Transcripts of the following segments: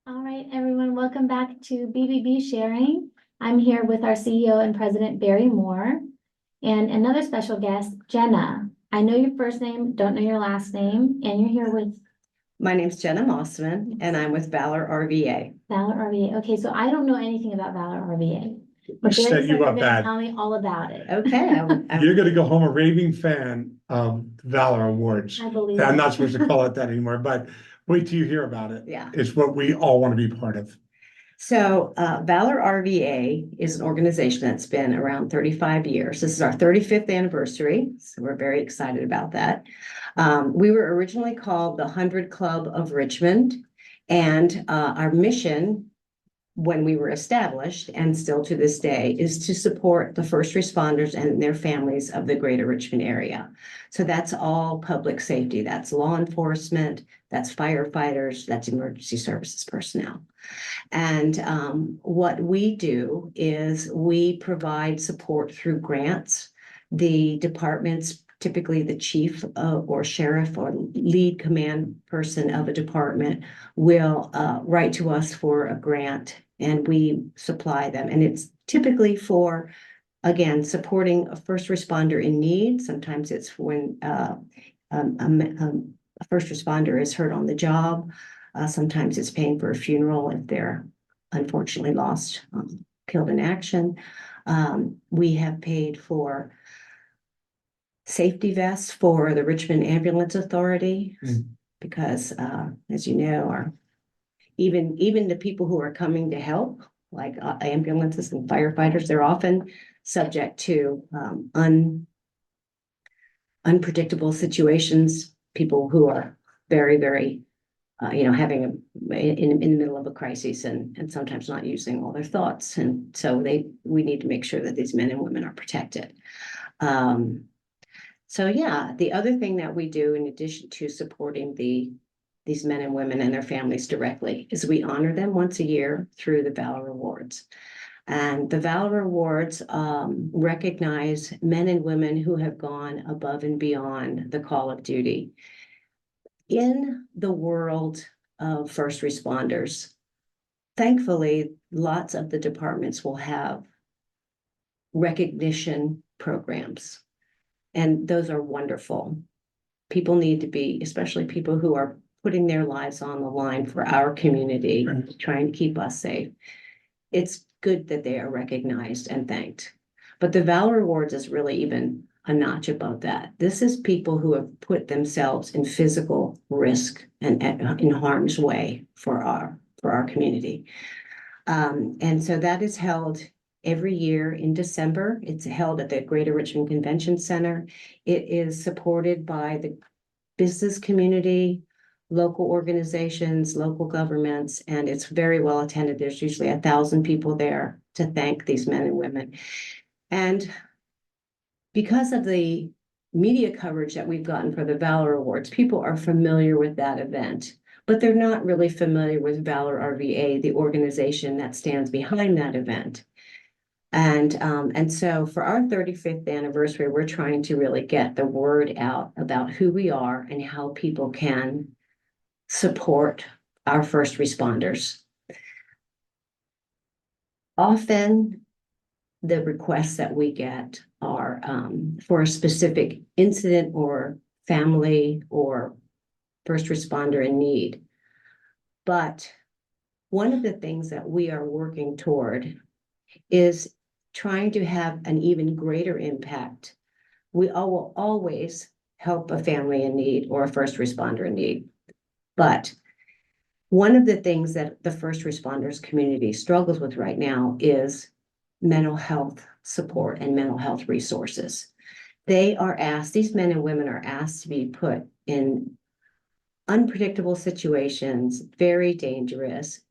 All right, everyone, welcome back to BBB Sharing. I'm here with our CEO and President, Barry Moore, and another special guest, Jenna. I know your first name, don't know your last name, and you're here with My name's Jenna Mosman, and I'm with Valor RVA. Valor RVA. Okay, so I don't know anything about Valor RVA. But Set Barry you said you're up gonna bad. tell me all about it. Okay. You're gonna go home a raving fan of Valor Awards. I believe I'm it. not supposed to call it that anymore, but wait till you hear about it. Yeah. It's what we all want to be part of. So Valor RVA is an organization that's been around 35 years. This is our 35th anniversary, so we're very excited about that. We were originally called the 100 Club of Richmond, and our mission when we were established, and still to this day, is to support the first responders and their families of the greater Richmond area. So that's all public safety, that's law enforcement, that's firefighters, that's emergency services personnel. And what we do is we provide support through grants. The departments, typically the chief or sheriff or lead command person of a department, will write to us for a grant, and we supply them. And it's typically for, again, supporting a first responder in need. Sometimes it's when a first responder is hurt on the job. Sometimes it's paying for a funeral if they're unfortunately lost, killed in action. We have paid for safety vests for the Richmond Ambulance Authority, because as you know, even the people who are coming to help, like ambulances and firefighters, they're often subject to unpredictable situations, people who are very, very having in the middle of a crisis and sometimes not using all their thoughts. And so we need to make sure that these men and women are protected. So yeah, the other thing that we do in addition to supporting these men and women and their families directly is we honor them once a year through the Valor Awards. And the Valor Awards recognize men and women who have gone above and beyond the call of duty. In the world of first responders, thankfully, lots of the departments will have recognition programs, and those are wonderful. People need to be, especially people who are putting their lives on the line for our community, trying to keep us safe. It's good that they are recognized and thanked. But the Valor Awards is really even a notch above that. This is people who have put themselves in physical risk and in harm's way for our community. And so that is held every year in December. It's held at the Greater Richmond Convention Center. It is supported by the business community, local organizations, local governments, and it's very well attended. There's usually 1,000 people there to thank these men and women. And because of the media coverage that we've gotten for the Valor Awards, people are familiar with that event, but they're not really familiar with Valor RVA, the organization that stands behind that event. And so for our 35th anniversary, we're trying to really get the word out about who we are and how people can support our first responders. Often the requests that we get are for a specific incident or family or first responder in need. But one of the things that we are working toward is trying to have an even greater impact. We will always help a family in need or a first responder in need. But one of the things that the first responders community struggles with right now is mental health support and mental health resources. These men and women are asked to be put in unpredictable situations, very dangerous,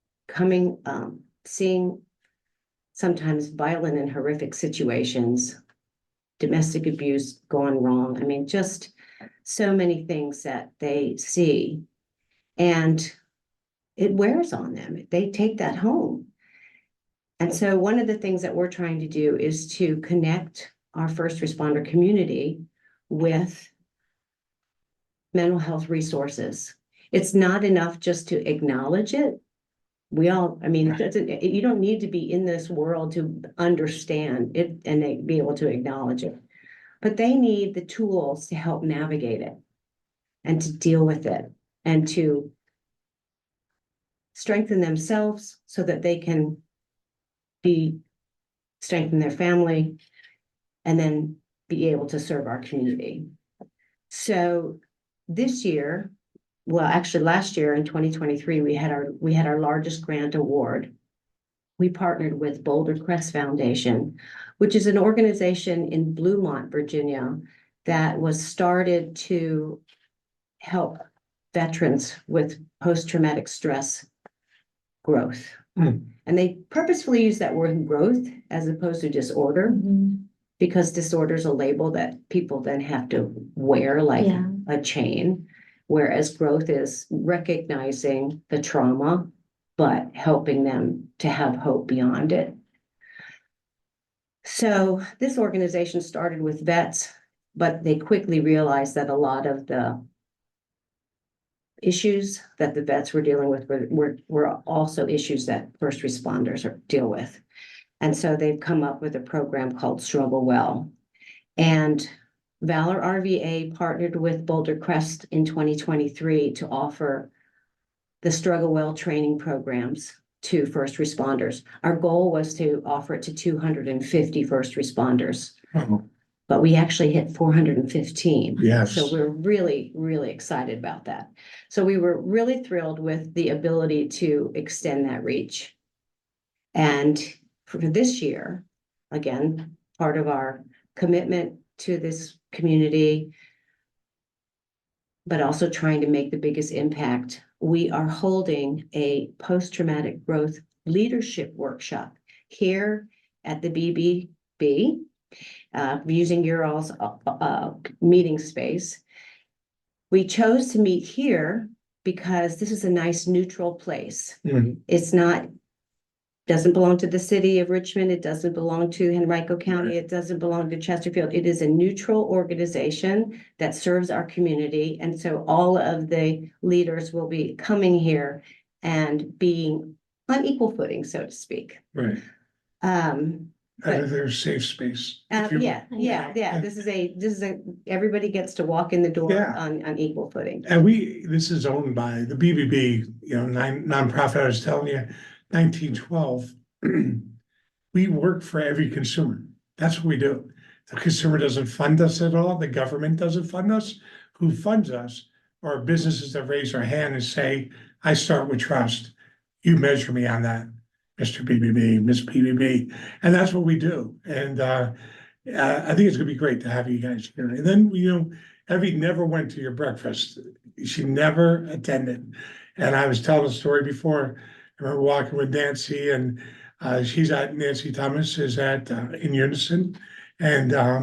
seeing sometimes violent and horrific situations, domestic abuse gone wrong. I mean, just so many things that they see, and it wears on them. They take that home. And so one of the things that we're trying to do is to connect our first responder community with mental health resources. It's not enough just to acknowledge it, We all, I mean, you don't need to be in this world to understand it and they be able to acknowledge it. But they need the tools to help navigate it and to deal with it and to strengthen themselves so that they can strengthen their family and then be able to serve our community. So this year, well, actually last year in 2023, we had our largest grant award. We partnered with Boulder Crest Foundation, which is an organization in Bluemont, Virginia, that was started to help veterans with post-traumatic stress growth. And they purposefully use that word growth as opposed to disorder, because disorder is a label that people then have to wear like a chain, whereas growth is recognizing the trauma, but helping them to have hope beyond it. So this organization started with vets, but they quickly realized that a lot of the issues that the vets were dealing with were also issues that first responders deal with. And so they've come up with a program called Struggle Well. And Valor RVA partnered with Boulder Crest in 2023 to offer the Struggle Well training programs to first responders. Our goal was to offer it to 250 first responders. But we actually hit 415. Yes. So we're really, really excited about that. So we were really thrilled with the ability to extend that reach. And for this year, again, part of our commitment to this community, but also trying to make the biggest impact, we are holding a post-traumatic growth leadership workshop here at the BBB. Using your all's meeting space. We chose to meet here because this is a nice neutral place. It's doesn't belong to the city of Richmond. It doesn't belong to Henrico County. It doesn't belong to Chesterfield. It is a neutral organization that serves our community. And so all of the leaders will be coming here and being on equal footing, so to speak. Right. Out of their safe space. Yeah. This is a everybody gets to walk in the door on equal footing. And this is owned by the BBB, nonprofit I was telling you, 1912. We work for every consumer. That's what we do. The consumer doesn't fund us at all. The government doesn't fund us. Who funds us are businesses that raise their hand and say, I start with trust. You measure me on that, Mr. BBB, Miss BBB. And that's what we do. And I think it's gonna be great to have you guys here. And then, Evie never went to your breakfast. She never attended. And I was telling a story before. I remember walking with Nancy, and Nancy Thomas is at In Unison. And I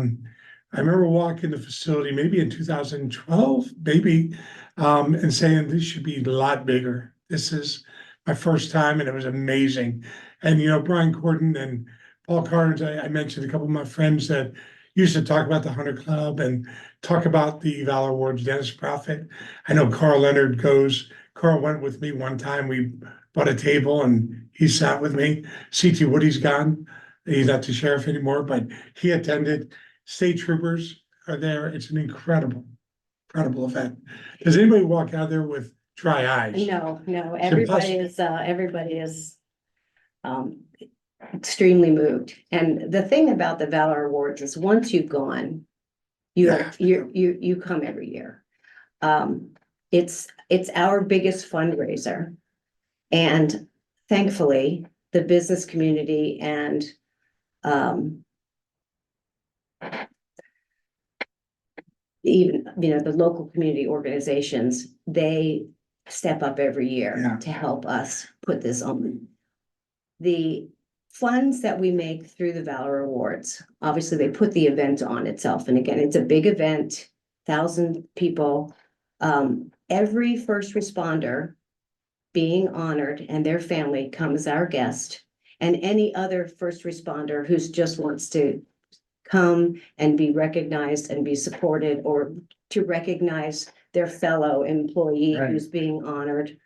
remember walking the facility maybe in 2012, and saying this should be a lot bigger. This is my first time, and it was amazing. And Brian Corden and Paul Carnes, I mentioned a couple of my friends that used to talk about the Hunter Club and talk about the Valor Awards, Dennis Prophet. I know Carl Leonard goes. Carl went with me one time. We bought a table and he sat with me. C.T. Woody's gone. He's not the sheriff anymore, but he attended. State troopers are there. It's an incredible event. Does anybody walk out there with dry eyes? No, everybody is extremely moved. And the thing about the Valor Awards is once you've gone, you come every year. It's our biggest fundraiser. And thankfully, the business community and even the local community organizations, they step up every year to help us put this on. The funds that we make through the Valor Awards, obviously they put the event on itself. And again, it's a big event, 1,000 people. Every first responder being honored and their family comes our guest, and any other first responder who just wants to come and be recognized and be supported, or to recognize their fellow employee who's being honored.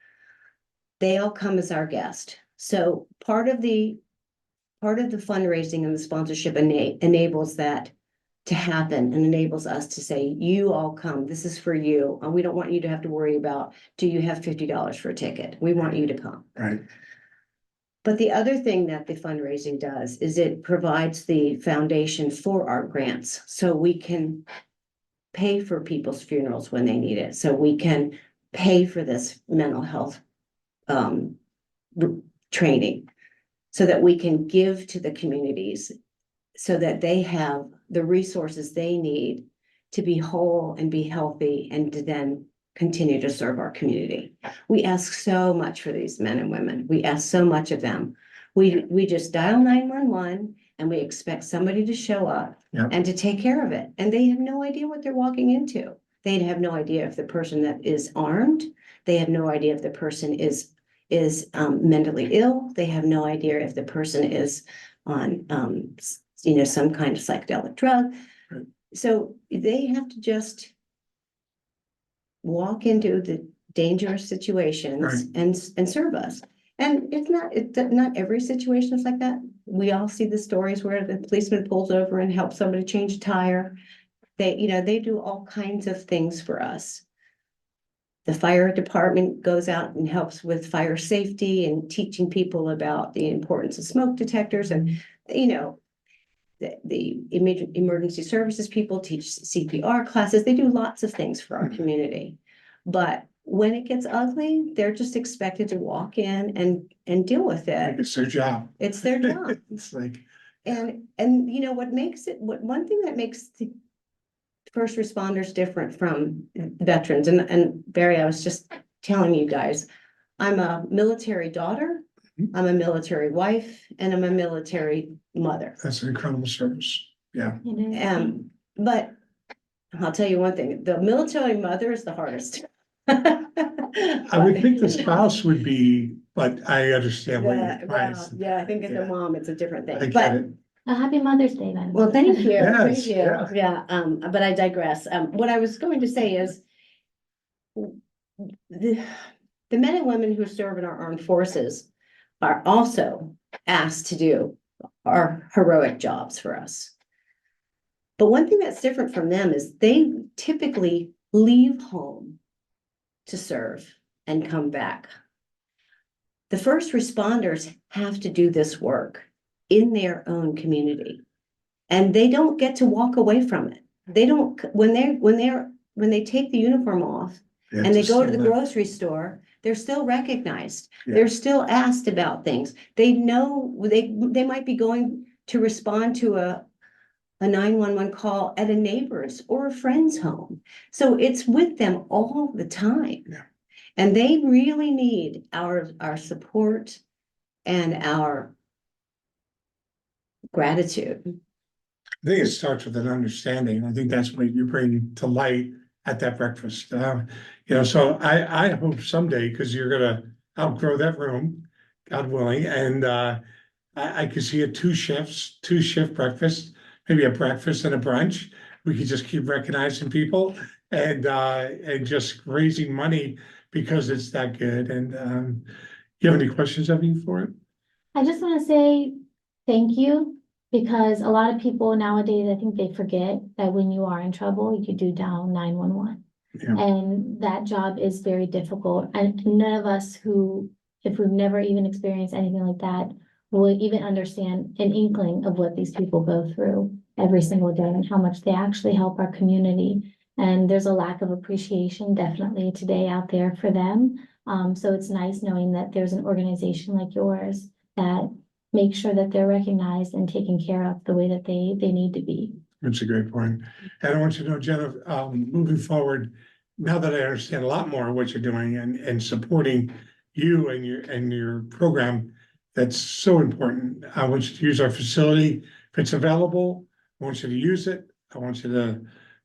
they all come as our guest. So part of the fundraising and the sponsorship enables that to happen and enables us to say, you all come, this is for you. And we don't want you to have to worry about, do you have $50 for a ticket? We want you to come. Right. But the other thing that the fundraising does is it provides the foundation for our grants. So we can pay for people's funerals when they need it. So we can pay for this mental health training so that we can give to the communities so that they have the resources they need to be whole and be healthy and to then continue to serve our community. We ask so much for these men and women. We ask so much of them. We just dial 911 and we expect somebody to show up and to take care of it. And they have no idea what they're walking into. They have no idea if the person that is armed. They have no idea if the person is mentally ill. They have no idea if the person is on some kind of psychedelic drug. Right. So they have to just walk into the dangerous situations Right. and serve us. And not every situation is like that. We all see the stories where the policeman pulls over and helps somebody change a tire. They do all kinds of things for us. The fire department goes out and helps with fire safety and teaching people about the importance of smoke detectors. And, the emergency services people teach CPR classes. They do lots of things for our community. But when it gets ugly, they're just expected to walk in and deal with it. It's their job. It's their job. It's like, And one thing that makes the first responders different from veterans, and Barry, I was just telling you guys, I'm a military daughter, I'm a military wife, and I'm a military mother. that's an incredible service. Yeah. It is. But I'll tell you one thing, the military mother is the hardest. I would think the spouse would be, but I understand what you're trying to say. Yeah, I think as Yeah. a mom, it's a different I thing, get but it. Oh, happy Mother's Day then. well, thank you, Yes, thank you, yeah. but I digress. What I was going to say is the men and women who serve in our armed forces are also asked to do our heroic jobs for us. But one thing that's different from them is they typically leave home to serve and come back. The first responders have to do this work in their own community, and they don't get to walk away from it. They don't, when they take the uniform off and they go to the grocery store, they're still recognized. Yeah. They're still asked about things. They know they might be going to respond to a 911 call at a neighbor's or a friend's home. So it's with them all the time. Yeah. And they really need our support and our gratitude. I think it starts with an understanding. I think that's what you bring to light at that breakfast. So I hope someday, because you're gonna outgrow that room, God willing, and I could see a two shift breakfast, maybe a breakfast and a brunch. We could just keep recognizing people and just raising money because it's that good. And you have any questions, Evie, for it? I just want to say thank you, because a lot of people nowadays, I think they forget that when you are in trouble, you do dial 911. Yeah. And that job is very difficult. And none of us if we've never even experienced anything like that, will even understand an inkling of what these people go through every single day and how much they actually help our community. And there's a lack of appreciation definitely today out there for them. So it's nice knowing that there's an organization like yours that makes sure that they're recognized and taken care of the way that they need to be. That's a great point. And I want you to know, Jenna, moving forward, now that I understand a lot more of what you're doing and supporting you and your program, that's so important. I want you to use our facility. If it's available, I want you to use it. I want you to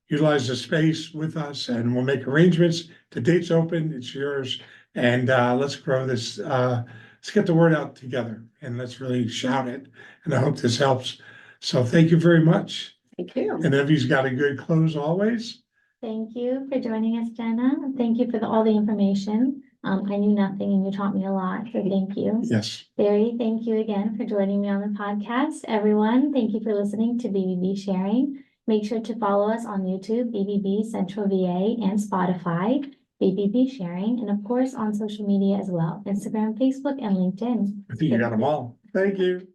utilize the space with us, and we'll make arrangements. The date's open, it's yours. And let's grow this. Let's get the word out together and let's really shout it. And I hope this helps. So thank you very much. Thank you. And Evie's got a good close always. Thank you for joining us, Jenna. Thank you for all the information. I knew nothing and you taught me a lot, so thank you. Yes. Barry, thank you again for joining me on the podcast. Everyone, thank you for listening to BBB Sharing. Make sure to follow us on YouTube, BBB Central VA, and Spotify, BBB Sharing, and of course on social media as well, Instagram, Facebook, and LinkedIn. I think you got them all. Thank you.